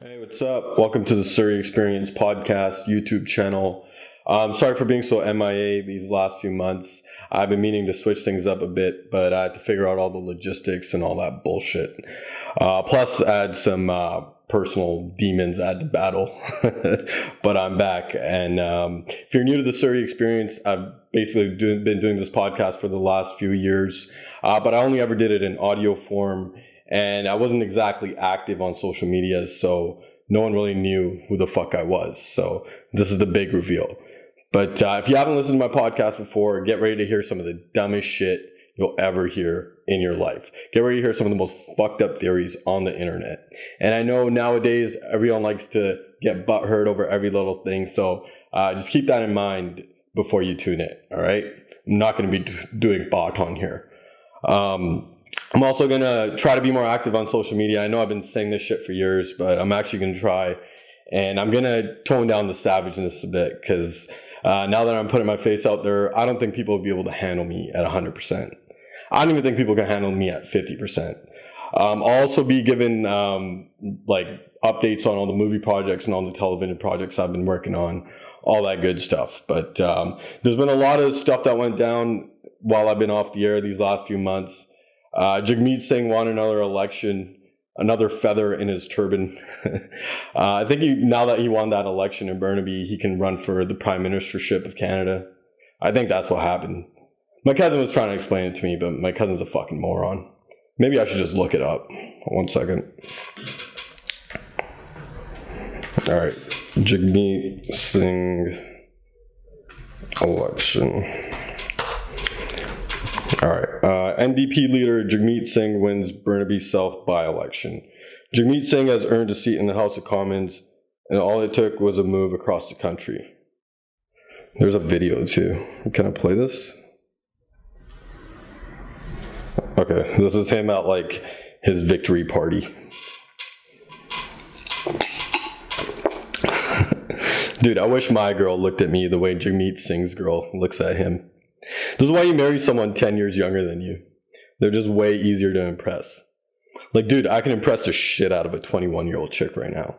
Hey, what's up? Welcome to the Surrey Experience podcast YouTube channel. Sorry for being so MIA these last few months. I've been meaning to switch things up a bit, but I had to figure out all the logistics and all that bullshit. Plus, add some personal demons I had to battle. But I'm back. And if you're new to the Surrey Experience, I've basically been doing this podcast for the last few years. But I only ever did it in audio form. And I wasn't exactly active on social media, so no one really knew who the fuck I was. So this is the big reveal. But if you haven't listened to my podcast before, get ready to hear some of the dumbest shit you'll ever hear in your life. Get ready to hear some of the most fucked up theories on the internet. And I know nowadays everyone likes to get butthurt over every little thing, so just keep that in mind before you tune in, all right? I'm not going to be doing bot on here. I'm also going to try to be more active on social media. I know I've been saying this shit for years, but I'm actually going to try. And I'm going to tone down the savageness a bit because now that I'm putting my face out there, I don't think people will be able to handle me at 100%. I don't even think people can handle me at 50%. I'll also be given like updates on all the movie projects and all the television projects I've been working on, all that good stuff. But there's been a lot of stuff that went down while I've been off the air these last few months. Jagmeet Singh won another election, another feather in his turban. I think now that he won that election in Burnaby, he can run for the prime ministership of Canada. I think that's what happened. My cousin was trying to explain it to me, but my cousin's a fucking moron. Maybe I should just look it up. 1 second. All right. Jagmeet Singh election. All right. NDP leader Jagmeet Singh wins Burnaby South by-election. Jagmeet Singh has earned a seat in the House of Commons, and all it took was a move across the country. There's a video too. Can I play this? Okay, this is him at like his victory party. Dude, I wish my girl looked at me the way Jagmeet Singh's girl looks at him. This is why you marry someone 10 years younger than you. They're just way easier to impress. Like, dude, I can impress the shit out of a 21-year-old chick right now.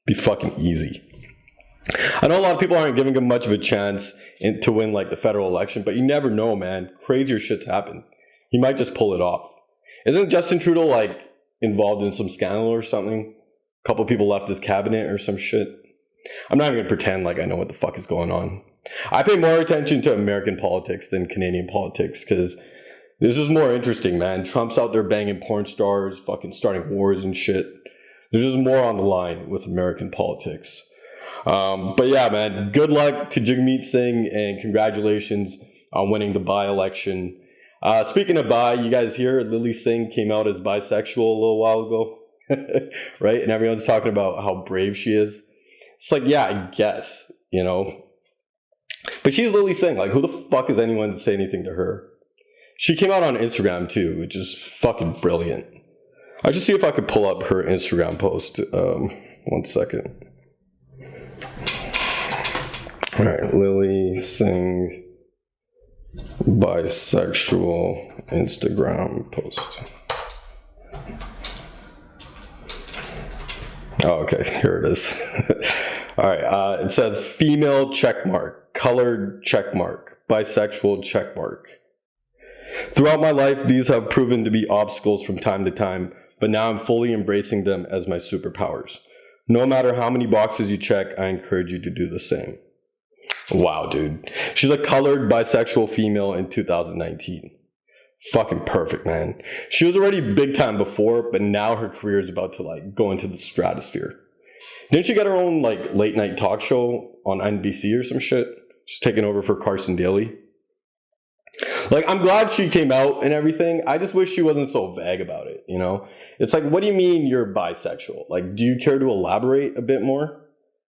Be fucking easy. I know a lot of people aren't giving him much of a chance to win, like, the federal election, but you never know, man. Crazier shit's happen. He might just pull it off. Isn't Justin Trudeau, like, involved in some scandal or something? A couple people left his cabinet or some shit? I'm not even gonna pretend like I know what the fuck is going on. I pay more attention to American politics than Canadian politics because this is more interesting, man. Trump's out there banging porn stars, fucking starting wars and shit. There's just more on the line with American politics. But yeah, man, good luck to Jagmeet Singh and congratulations on winning the by-election. Speaking of bi, you guys hear Lilly Singh came out as bisexual a little while ago, right? And everyone's talking about how brave she is. It's like, yeah, I guess, you know. But she's Lilly Singh. Like, who the fuck is anyone to say anything to her? She came out on Instagram, too, which is fucking brilliant. I should see if I could pull up her Instagram post. 1 second. All right, Lilly Singh bisexual Instagram post. Oh, okay, here it is. All right, it says female checkmark. Colored checkmark, bisexual checkmark. Throughout my life, these have proven to be obstacles from time to time, but now I'm fully embracing them as my superpowers. No matter how many boxes you check, I encourage you to do the same. Wow, dude. She's a colored bisexual female in 2019. Fucking perfect, man. She was already big time before, but now her career is about to like go into the stratosphere. Didn't she get her own like late night talk show on NBC or some shit? She's taking over for Carson Daly. Like, I'm glad she came out and everything. I just wish she wasn't so vague about it, you know? It's like, what do you mean you're bisexual? Like, do you care to elaborate a bit more?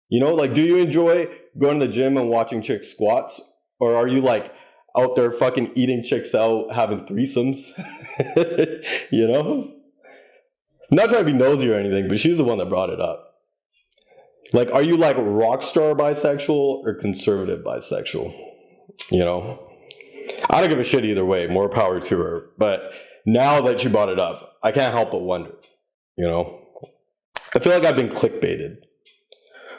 You know, like, do you enjoy going to the gym and watching chicks squats? Or are you, like, out there fucking eating chicks out, having threesomes? You know? I'm not trying to be nosy or anything, but she's the one that brought it up. Like, are you like rock star bisexual or conservative bisexual? You know? I don't give a shit either way. More power to her. But now that she brought it up, I can't help but wonder, you know? I feel like I've been clickbaited.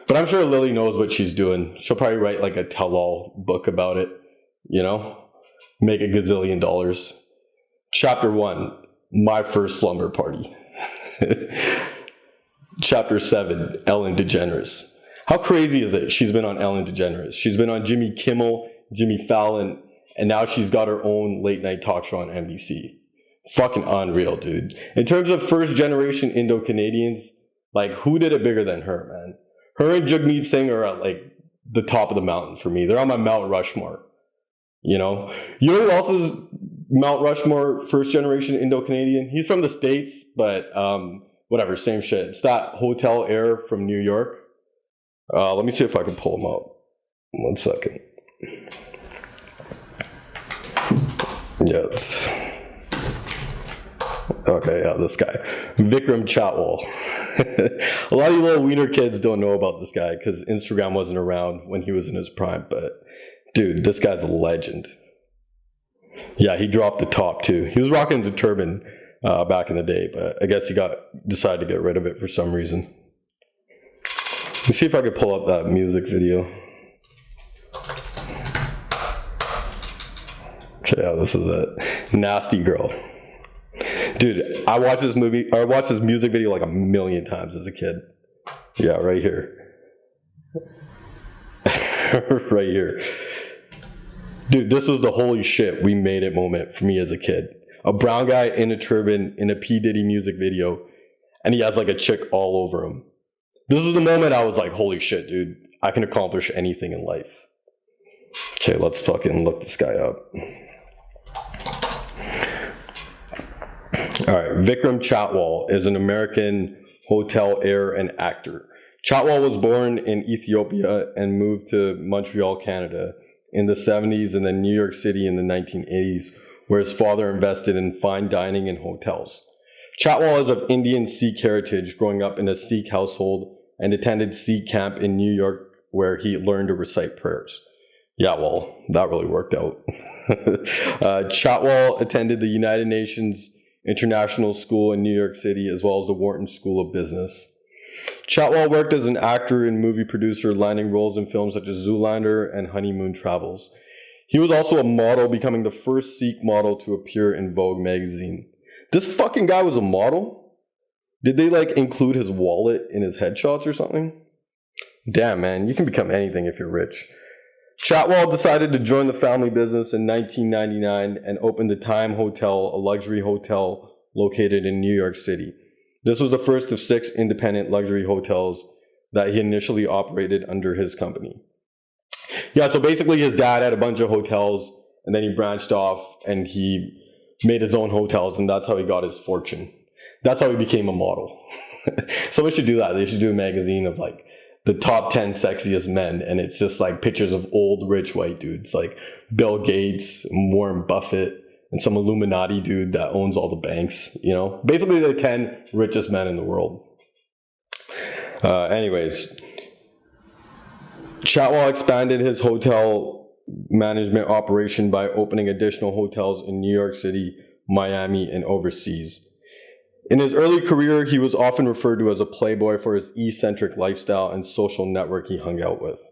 But I'm sure Lilly knows what she's doing. She'll probably write like a tell-all book about it, you know? Make a gazillion dollars. Chapter 1, my first slumber party. Chapter 7, Ellen DeGeneres. How crazy is it? She's been on Ellen DeGeneres. She's been on Jimmy Kimmel, Jimmy Fallon, and now she's got her own late night talk show on NBC. Fucking unreal, dude. In terms of first generation Indo-Canadians, like, who did it bigger than her, man? Her and Jagmeet Singh are at like the top of the mountain for me. They're on my Mount Rushmore. You know who else is Mount Rushmore first generation Indo-Canadian? He's from the States, but whatever, same shit. It's that Hotel Air from New York. Let me see if I can pull him up. 1 second. Yeah, okay, yeah, this guy. Vikram Chatwal. A lot of you little wiener kids don't know about this guy because Instagram wasn't around when he was in his prime, but dude, this guy's a legend. Yeah, he dropped the top too. He was rocking the turban back in the day, but I guess he decided to get rid of it for some reason. Let's see if I could pull up that music video. Okay, yeah, this is it. Nasty Girl. Dude, I watched this music video like a million times as a kid. Yeah, right here. Right here. Dude, this was the holy shit, we made it moment for me as a kid. A brown guy in a turban in a P. Diddy music video, and he has like a chick all over him. This was the moment I was like, holy shit, dude, I can accomplish anything in life. Okay, let's fucking look this guy up. All right, Vikram Chatwal is an American hotel heir and actor. Chatwal was born in Ethiopia and moved to Montreal, Canada in the 70s and then New York City in the 1980s, where his father invested in fine dining and hotels. Chatwal is of Indian Sikh heritage, growing up in a Sikh household and attended Sikh camp in New York, where he learned to recite prayers. Yeah, well, that really worked out. Chatwal attended the United Nations International School in New York City, as well as the Wharton School of Business. Chatwal worked as an actor and movie producer, landing roles in films such as Zoolander and Honeymoon Travels. He was also a model, becoming the first Sikh model to appear in Vogue magazine. This fucking guy was a model? Did they like include his wallet in his headshots or something? Damn, man, you can become anything if you're rich. Chatwal decided to join the family business in 1999 and opened the Time Hotel, a luxury hotel located in New York City. This was the first of 6 independent luxury hotels that he initially operated under his company. Yeah, so basically his dad had a bunch of hotels, and then he branched off and he made his own hotels, and that's how he got his fortune. That's how he became a model. Someone should do that. They should do a magazine of like the top 10 sexiest men, and it's just like pictures of old rich white dudes like Bill Gates, Warren Buffett, and some Illuminati dude that owns all the banks, you know, basically the 10 richest men in the world. Anyways, Chatwal expanded his hotel management operation by opening additional hotels in New York City, Miami, and overseas. In his early career, he was often referred to as a playboy for his eccentric lifestyle and social network he hung out with.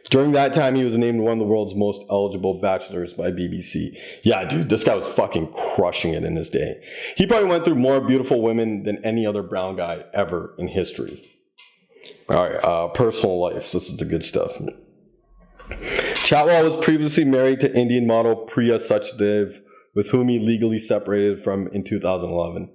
During that time, he was named one of the world's most eligible bachelors by BBC. Yeah, dude, this guy was fucking crushing it in his day. He probably went through more beautiful women than any other brown guy ever in history. All right, personal life. This is the good stuff. Chatwal was previously married to Indian model Priya Sachdev, with whom he legally separated from in 2011.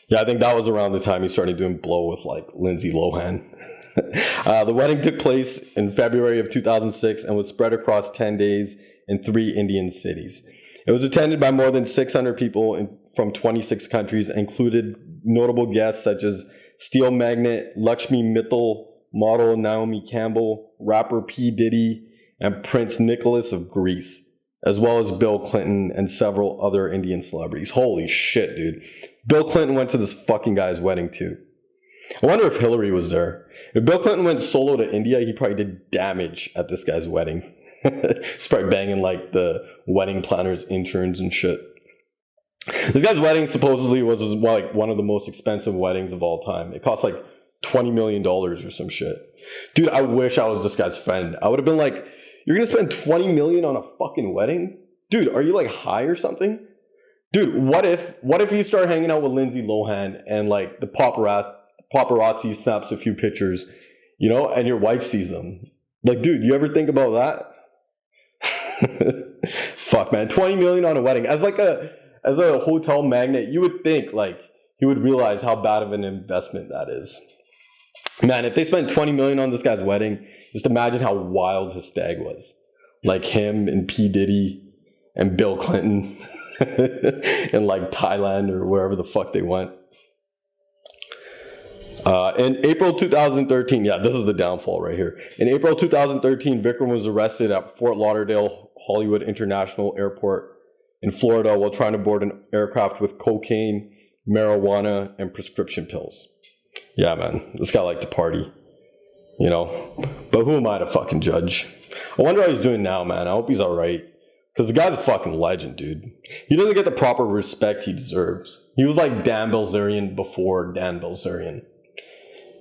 Yeah, I think that was around the time he started doing blow with like Lindsay Lohan. The wedding took place in February of 2006 and was spread across 10 days in 3 Indian cities. It was attended by more than 600 people from 26 countries, included notable guests such as steel magnate Lakshmi Mittal, model Naomi Campbell, rapper P. Diddy, and Prince Nicholas of Greece, as well as Bill Clinton and several other Indian celebrities. Holy shit, dude. Bill Clinton went to this fucking guy's wedding too. I wonder if Hillary was there. If Bill Clinton went solo to India, he probably did damage at this guy's wedding. He's probably banging like the wedding planners, interns and shit. This guy's wedding supposedly was like one of the most expensive weddings of all time. It cost like $20 million or some shit. Dude, I wish I was this guy's friend. I would have been like, you're going to spend $20 million on a fucking wedding? Dude, are you like high or something? Dude, what if you start hanging out with Lindsay Lohan and like the paparazzi snaps a few pictures, you know, and your wife sees them? Like, dude, you ever think about that? Fuck, man. $20 million on a wedding. As a hotel magnate, you would think like he would realize how bad of an investment that is. Man, if they spent $20 million on this guy's wedding, just imagine how wild his stag was. Like him and P. Diddy and Bill Clinton in like Thailand or wherever the fuck they went. In April 2013, yeah, this is the downfall right here. In April 2013, Vikram was arrested at Fort Lauderdale Hollywood International Airport in Florida while trying to board an aircraft with cocaine, marijuana, and prescription pills. Yeah, man, this guy liked to party, you know. But who am I to fucking judge? I wonder how he's doing now, man. I hope he's all right. Because the guy's a fucking legend, dude. He doesn't get the proper respect he deserves. He was like Dan Bilzerian before Dan Bilzerian.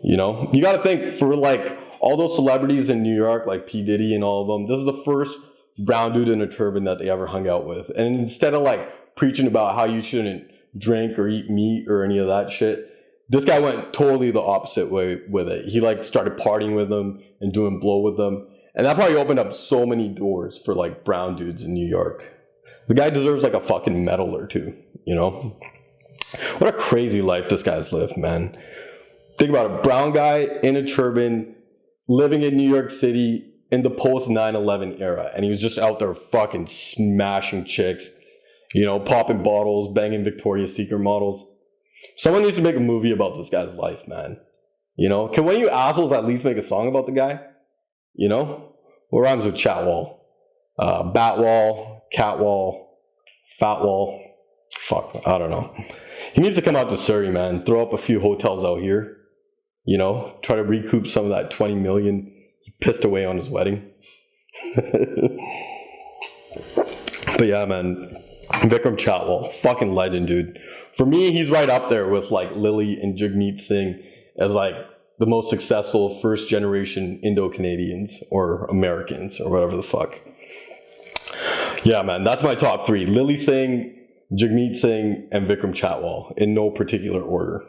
You know? You got to think, for like all those celebrities in New York, like P. Diddy and all of them, this is the first brown dude in a turban that they ever hung out with. And instead of like preaching about how you shouldn't drink or eat meat or any of that shit, this guy went totally the opposite way with it. He like started partying with them and doing blow with them. And that probably opened up so many doors for like brown dudes in New York. The guy deserves like a fucking medal or two, you know? What a crazy life this guy's lived, man. Think about a brown guy in a turban, living in New York City in the post 9/11 era. And he was just out there fucking smashing chicks, you know, popping bottles, banging Victoria's Secret models. Someone needs to make a movie about this guy's life, man. You know, can one of you assholes at least make a song about the guy? You know, what rhymes with Chatwal? Batwall, Catwall, Fatwall. Fuck, I don't know. He needs to come out to Surrey, man. Throw up a few hotels out here. You know, try to recoup some of that $20 million he pissed away on his wedding. But yeah, man. Vikram Chatwal, fucking legend, dude. For me, he's right up there with like Lilly and Jagmeet Singh as like the most successful first generation indo-canadians or Americans or whatever the fuck. Yeah, man, that's my top three. Lilly Singh, Jagmeet Singh, and Vikram Chatwal in no particular order.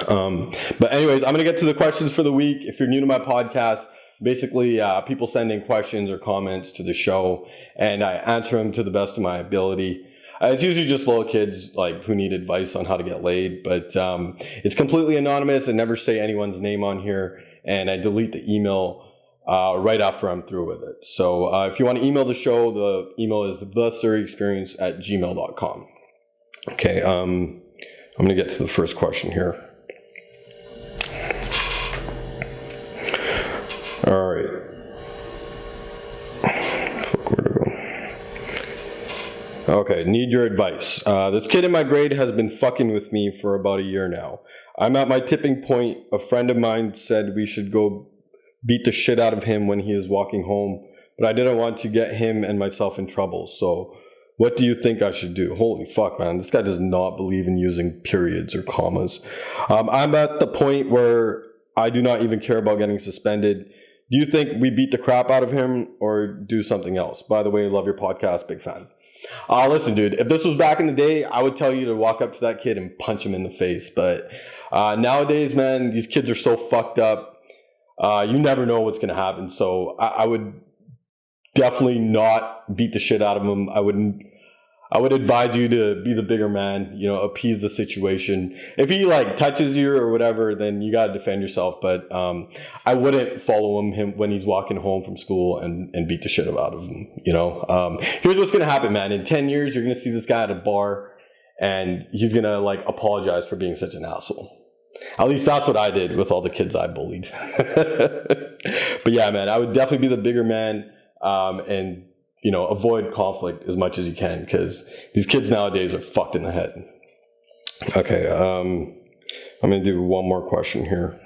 But anyways, I'm going to get to the questions for the week. If you're new to my podcast, basically people send in questions or comments to the show and I answer them to the best of my ability. It's usually just little kids like who need advice on how to get laid, but it's completely anonymous. I never say anyone's name on here, and I delete the email right after I'm through with it. So if you want to email the show, the email is thesurreyexperience@gmail.com. Okay, I'm going to get to the first question here. All right. Okay, need your advice. This kid in my grade has been fucking with me for about a year now. I'm at my tipping point. A friend of mine said we should go beat the shit out of him when he is walking home, but I didn't want to get him and myself in trouble. So what do you think I should do? Holy fuck, man. This guy does not believe in using periods or commas. I'm at the point where I do not even care about getting suspended. Do you think we beat the crap out of him or do something else? By the way, love your podcast. Big fan. Listen, dude, if this was back in the day, I would tell you to walk up to that kid and punch him in the face. But nowadays, man, these kids are so fucked up. You never know what's going to happen. So I would definitely not beat the shit out of him. I would advise you to be the bigger man, you know, appease the situation. If he like touches you or whatever, then you got to defend yourself. But I wouldn't follow him when he's walking home from school and beat the shit out of him, you know. Here's what's going to happen, man. In 10 years, you're going to see this guy at a bar and he's going to like apologize for being such an asshole. At least that's what I did with all the kids I bullied. But yeah, man, I would definitely be the bigger man and you know, avoid conflict as much as you can because these kids nowadays are fucked in the head. Okay, I'm going to do one more question here.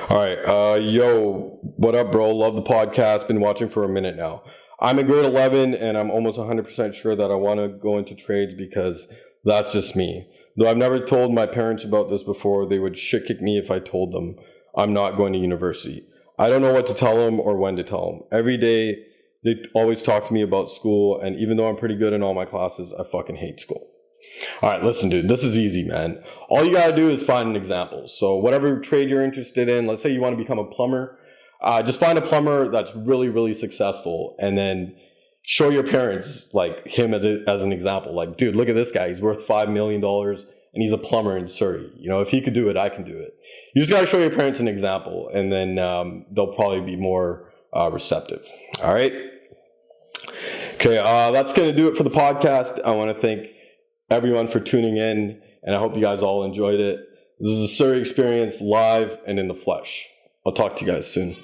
All right, yo, what up, bro? Love the podcast. Been watching for a minute now. I'm in grade 11 and I'm almost 100% sure that I want to go into trades because that's just me. Though I've never told my parents about this before, they would shit kick me if I told them I'm not going to university. I don't know what to tell them or when to tell them. Every day, they always talk to me about school, and even though I'm pretty good in all my classes, I fucking hate school. All right, listen, dude, this is easy, man. All you gotta do is find an example. So whatever trade you're interested in, let's say you want to become a plumber, just find a plumber that's really, really successful, and then show your parents like him as an example. Like, dude, look at this guy. He's worth $5 million and he's a plumber in Surrey. You know, if he could do it, I can do it. You just got to show your parents an example, and then they'll probably be more receptive. All right. Okay. That's going to do it for the podcast. I want to thank everyone for tuning in, and I hope you guys all enjoyed it. This is a Surrey Experience live and in the flesh. I'll talk to you guys soon.